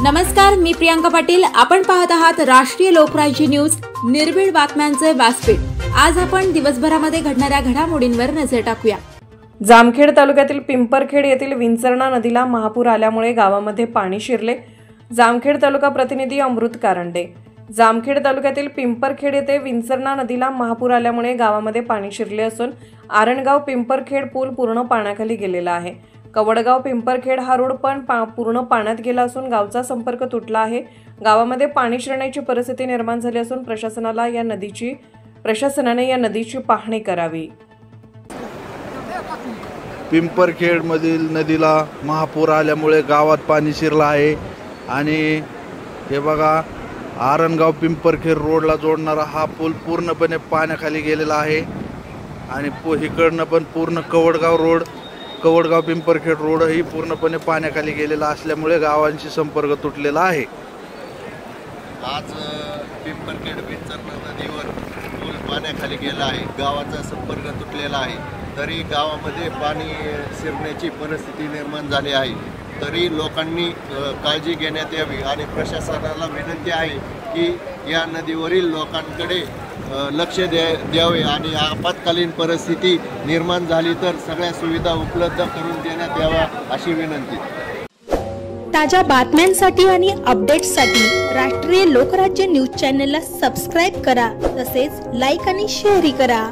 नमस्कार, मी प्रियांका पाटील। आपण पाहत आहात राष्ट्रीय लोकराज्य न्यूज, निर्भीड बातम्यांचे व्यासपीठ। आज आपण दिवसभरामध्ये घडणाऱ्या घडामोडींवर नजर टाकूया। जामखेड तालुक्यातील पिंपरखेड येथील विंचरणा नदीला महापूर आल्यामुळे गावामध्ये पाणी शिरले। जामखेड तालुका प्रतिनिधी अमृत कारंडे। जामखेड तालुक्यातील पिंपरखेड येथे विंचरणा नदीला महापूर आल्यामुळे गावामध्ये पाणी शिरले असून आरणगाव पिंपरखेड पूल पूर्ण पाण्याखाली गेलेला आहे। कवडगाव पिंपरखेड हा रोड पण पूर्ण पाण्यात गेला असून गावचा संपर्क तुटला आहे। गावामध्ये पाणी शिरण्याची परिस्थिती निर्माण झाली असून प्रशासनाने या नदीची पाहणी करावी। पिंपरखेड मधील नदीला महापूर आल्यामुळे गावात पाणी शिरलं आहे आणि हे बघा, आरणगाव पिंपरखेड रोडला जोडणारा हा पूल पूर्णपणे पाण्याखाली गेलेला आहे आणि इकडनं पण पूर्ण कवडगाव पिंपरखेड रोड ही पूर्णपणे पाण्याखाली गेलेला असल्यामुळे गावांशी संपर्क तुटलेला आहे। आज पिंपरखेड विंचरणा नदीवर पूल पाण्याखाली गेला आहे, गावाचा संपर्क तुटलेला आहे। तरी गावामध्ये पाणी शिरण्याची परिस्थिती निर्माण झाली आहे। तरी लोकांनी काळजी घेण्यात यावी आणि प्रशासनाला विनंती आहे की या नदीवरील लोकांकडे लक्ष द्यावे आणि आपत्कालीन परिस्थिती निर्माण झाली तर सगळ्या सुविधा उपलब्ध करून देण्यात याव्या अशी विनंती। ताज्या बातम्यांसाठी आणि अपडेट्ससाठी राष्ट्रीय लोकराज्य न्यूज चॅनलला सबस्क्राईब करा, तसेच लाईक आणि शेअरही करा।